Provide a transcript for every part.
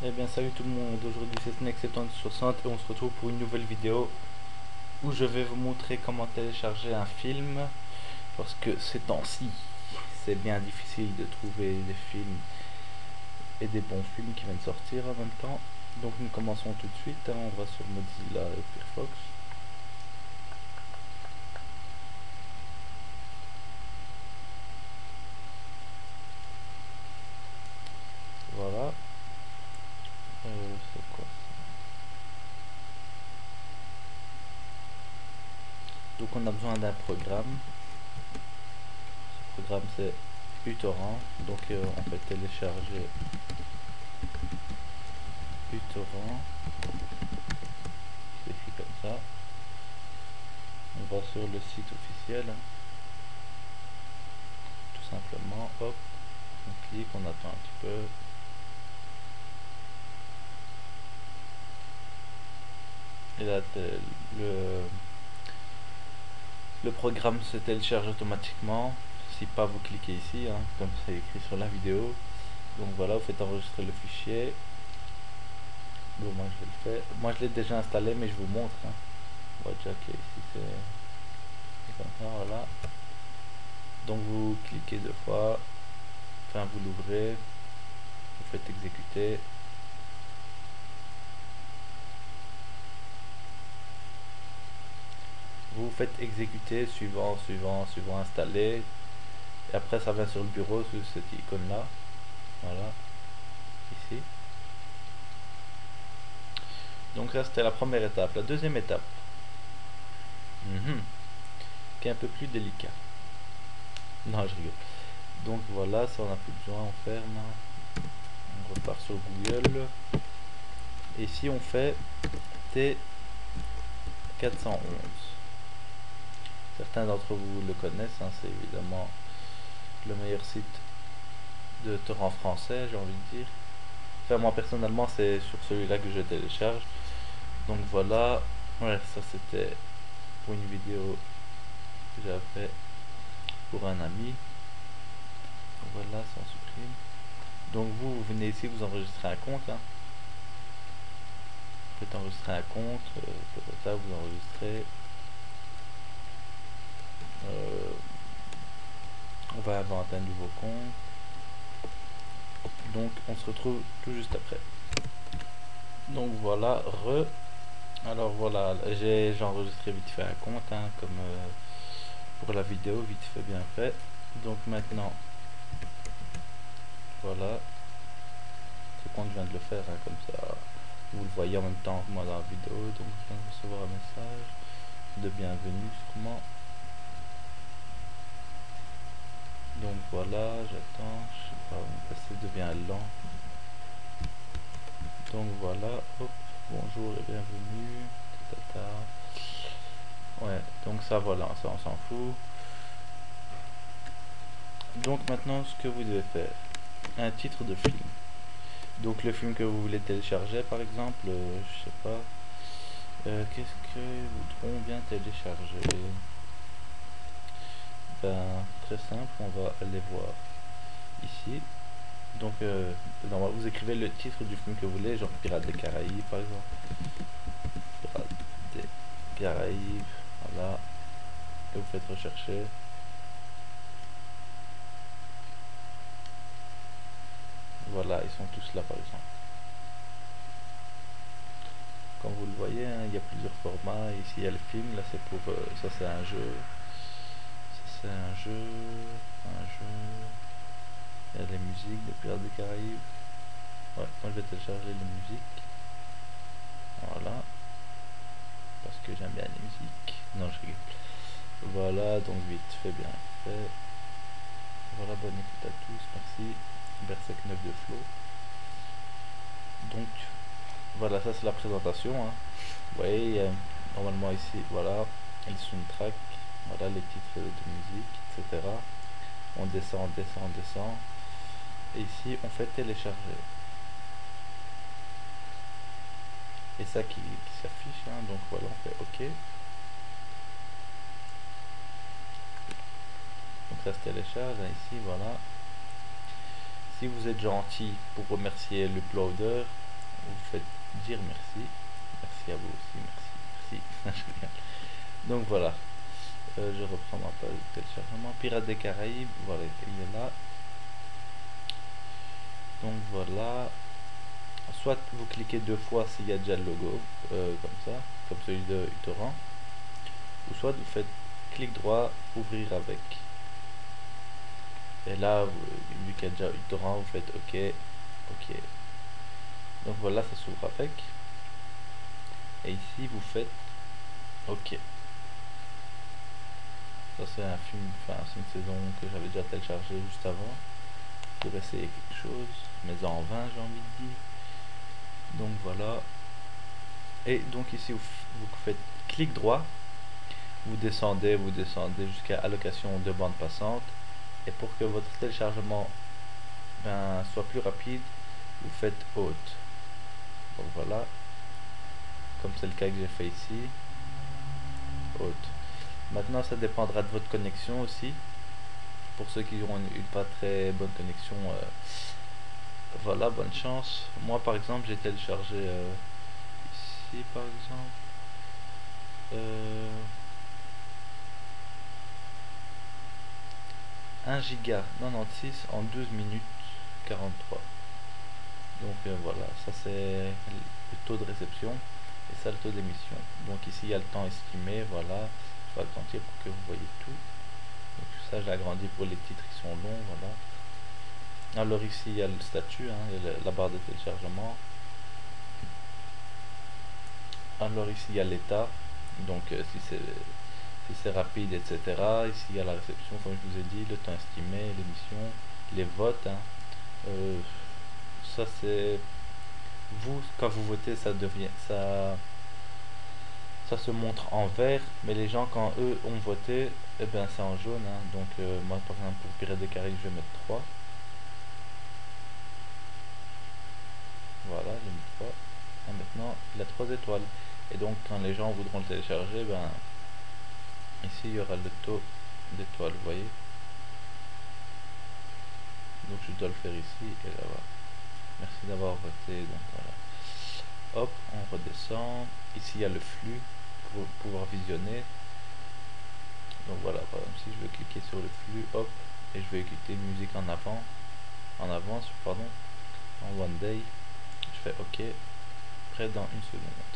Eh bien salut tout le monde, aujourd'hui c'est Snake7060 et on se retrouve pour une nouvelle vidéo où je vais vous montrer comment télécharger un film parce que ces temps-ci c'est bien difficile de trouver des films et des bons films qui viennent sortir en même temps. Donc nous commençons tout de suite, hein. On va sur Mozilla et Firefox. Voilà. C'est quoi ça? Donc on a besoin d'un programme. Ce programme c'est uTorrent. Donc on peut télécharger uTorrent. C'est écrit comme ça. On va sur le site officiel, hein, tout simplement. Hop, on clique, on attend un petit peu. Et là, le programme se télécharge automatiquement. Si pas, vous cliquez ici, hein, comme c'est écrit sur la vidéo. Donc voilà, vous faites enregistrer le fichier. Bon, moi je vais le faire. Moi je l'ai déjà installé, mais je vous montre, hein. On voit déjà que ici c'est comme ça, voilà. Donc vous cliquez deux fois, enfin vous l'ouvrez, vous faites exécuter. Vous faites exécuter, suivant, installer. Et après ça vient sur le bureau sous cette icône là. Voilà, ici. Donc ça c'était la première étape. La deuxième étape, qui est un peu plus délicat. Non, je rigole. Donc voilà, ça on n'a plus besoin, on ferme. On repart sur Google. Et ici on fait T411. Certains d'entre vous le connaissent, hein, c'est évidemment le meilleur site de torrent français, j'ai envie de dire. Enfin, moi personnellement, c'est sur celui-là que je télécharge. Donc voilà, ouais, ça c'était pour une vidéo que j'avais fait pour un ami. Voilà, ça on supprime. Donc vous venez ici, vous enregistrez un compte, hein. Vous faites enregistrer un compte, vous enregistrez. Euh, on va inventer un nouveau compte. Donc on se retrouve tout juste après. Donc voilà, alors voilà, j'ai enregistré vite fait un compte, hein, comme pour la vidéo, vite fait bien fait. Donc maintenant, voilà, ce compte je viens de le faire, hein, comme ça vous le voyez en même temps que moi dans la vidéo. Donc je viens de recevoir un message de bienvenue sûrement. Donc voilà, j'attends, je sais pas, ça devient lent. Donc voilà, hop, bonjour et bienvenue, tata. Ouais, donc ça voilà, ça on s'en fout. Donc maintenant ce que vous devez faire, un titre de film. Donc le film que vous voulez télécharger par exemple, je sais pas, qu'est-ce que vous voudrons bien télécharger? Ben très simple, on va aller voir ici. Donc vous écrivez le titre du film que vous voulez, genre Pirates des Caraïbes par exemple. Pirates des Caraïbes, voilà. Et vous faites rechercher. Voilà, ils sont tous là par exemple. Comme vous le voyez, hein, il y a plusieurs formats. Ici il y a le film, là c'est pour ça c'est un jeu. Ça c'est un jeu. Un jeu. Il y a les musiques des Pirates des Caraïbes. Ouais, moi je vais télécharger les musiques. Voilà. Parce que j'aime bien les musiques. Non, je rigole. Voilà, donc vite fait, bien fait. Voilà, bonne écoute à tous, merci. Berserk 9 de Flo. Donc, voilà, ça c'est la présentation, hein. Vous voyez, normalement ici, voilà, le soundtrack, voilà les titres de musique, etc. On descend, on descend, on descend. Et ici, on fait télécharger. Et ça qui s'affiche, hein, donc voilà, on fait OK. Donc ça se télécharge, hein, ici, voilà. Si vous êtes gentil pour remercier l'uploader, vous faites dire merci. Merci à vous aussi, merci, merci. Donc voilà, je reprends ma page de téléchargement. Pirates des Caraïbes, voilà, il est là. Donc voilà, soit vous cliquez 2 fois s'il y a déjà le logo, comme ça, comme celui de uTorrent, ou soit vous faites clic droit, ouvrir avec. Et là, vu qu'il y a déjà uTorrent, vous faites OK, OK. Donc voilà, ça s'ouvre avec. Et ici, vous faites OK. Ça, c'est un film, enfin, c'est une saison que j'avais déjà téléchargée juste avant pour essayer quelque chose, mais en vain, j'ai envie de dire. Donc voilà. Et donc ici, vous faites clic droit, vous descendez jusqu'à allocation de bande passante. Et pour que votre téléchargement soit plus rapide, vous faites haute. Donc voilà, comme c'est le cas que j'ai fait ici, haute. Maintenant, ça dépendra de votre connexion aussi. Pour ceux qui ont une pas très bonne connexion, voilà, bonne chance. Moi, par exemple, j'ai téléchargé ici, par exemple, 1 giga 96 en 12 minutes 43. Donc voilà, ça c'est le taux de réception et ça le taux d'émission. Donc ici il y a le temps estimé, voilà, je vais agrandir pour que vous voyez tout. Donc ça j'ai agrandi pour les titres qui sont longs, voilà. Alors ici il y a le statut, hein, il y a la barre de téléchargement. Alors ici il y a l'état, donc si c'est rapide, etc. Ici il y a la réception, comme je vous ai dit, le temps estimé, l'émission, les votes, hein. Ça c'est vous, quand vous votez, ça se montre en vert, mais les gens, quand eux ont voté, eh ben c'est en jaune, hein. Donc moi par exemple pour Pirates des Caraïbes je vais mettre 3. Voilà, j'ai mis 3. Et maintenant il a 3 étoiles. Et donc quand les gens voudront le télécharger, ben ici il y aura le taux d'étoiles, vous voyez. Donc je dois le faire ici et là voilà. Merci d'avoir voté, donc voilà. Hop, on redescend. Ici il y a le flux pour pouvoir visionner. Donc voilà, par exemple si je veux cliquer sur le flux, hop, et je vais écouter musique en avance, pardon, en one day, je fais OK, prêt dans une seconde.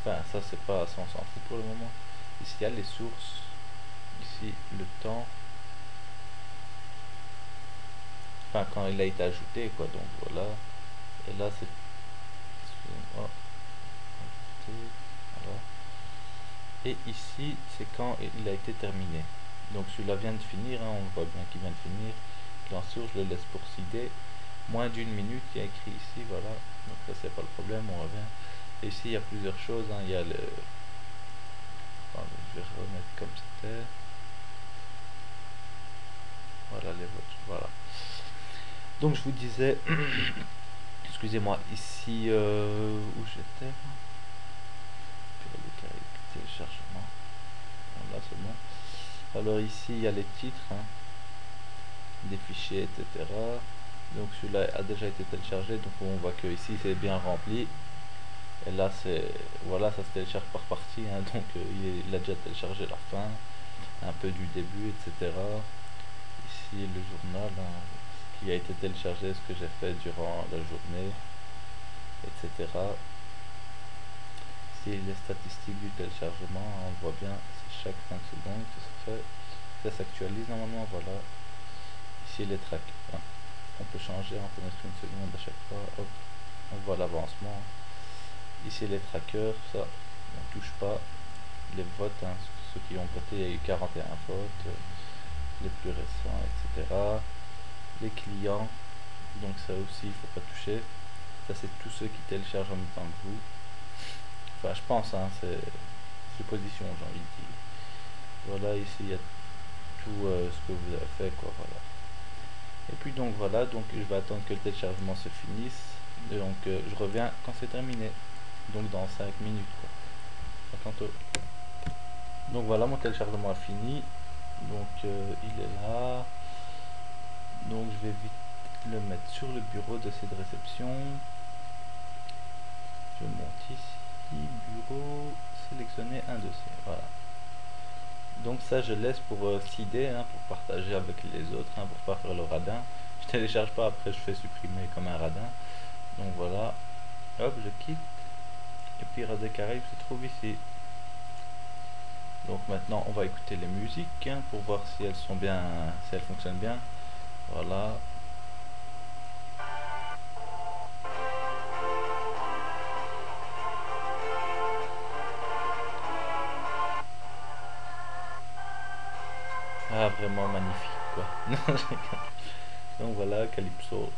Enfin ça c'est pas, ça on s'en fout pour le moment. Ici il y a les sources, ici le temps, enfin quand il a été ajouté quoi, donc voilà. Et là c'est, excusez-moi, voilà. Et ici c'est quand il a été terminé. Donc celui-là vient de finir, hein, on voit bien qu'il vient de finir. En source, je le laisse pour CD. Moins d'une minute, il y a écrit ici, voilà. Donc ça c'est pas le problème, on revient. Et ici il y a plusieurs choses, hein. Il y a le... Attendez, je vais remettre comme c'était. Voilà les votes, voilà. Donc je vous disais, excusez-moi, ici où j'étais, téléchargement. Voilà, c'est bon. Alors ici il y a les titres, hein, des fichiers, etc. Donc celui-là a déjà été téléchargé, donc on voit que ici c'est bien rempli. Et là c'est, voilà, ça se télécharge par partie, hein, donc il a déjà téléchargé la fin, un peu du début, etc. Ici le journal, hein, qui a été téléchargé, ce que j'ai fait durant la journée, etc. Ici les statistiques du téléchargement, hein, on voit bien, c'est chaque 5 secondes que ça fait, ça s'actualise normalement, voilà. Ici les tracks, hein. On peut changer, on peut mettre une seconde à chaque fois, hop, on voit l'avancement. Ici les trackers, ça on touche pas. Les votes, hein, ceux qui ont voté, il y a eu 41 votes, les plus récents, etc. Les clients, donc ça aussi il faut pas toucher. Ça c'est tous ceux qui téléchargent en même temps que vous. Enfin je pense, hein, c'est supposition, j'ai envie de dire. Voilà, ici il y a tout ce que vous avez fait, quoi, voilà. Et puis donc voilà, donc je vais attendre que le téléchargement se finisse. Et donc je reviens quand c'est terminé. Donc dans 5 minutes, quoi. À tantôt. Donc voilà, mon téléchargement a fini. Donc il est là. Donc je vais vite le mettre sur le bureau de cette réception. Je monte ici, bureau, sélectionner un dossier, voilà. Donc ça je laisse pour seeder, hein, pour partager avec les autres, hein, pour pas faire le radin. Je télécharge pas, après je fais supprimer comme un radin. Donc voilà, hop, je quitte. Et Pirates des Caraïbes se trouve ici. Donc maintenant on va écouter les musiques, hein, pour voir si elles sont bien, si elles fonctionnent bien. Voilà. Ah, vraiment magnifique quoi. Donc voilà, Calypso.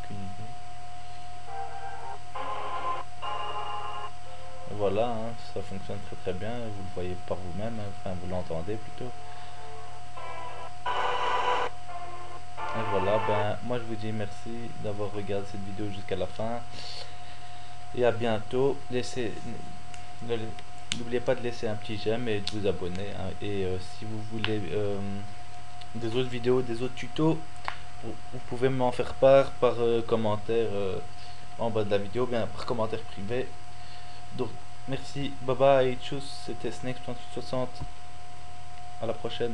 Aucune idée. Voilà, hein, ça fonctionne très très bien, vous le voyez par vous-même, hein, enfin vous l'entendez plutôt. Et voilà, ben moi je vous dis merci d'avoir regardé cette vidéo jusqu'à la fin. Et à bientôt. N'oubliez pas de laisser un petit j'aime et de vous abonner, hein. Et si vous voulez des autres vidéos, des autres tutos, vous pouvez m'en faire part par commentaire en bas de la vidéo, bien par commentaire privé. Donc merci, bye bye, tchuss, c'était Snake 6860. À la prochaine.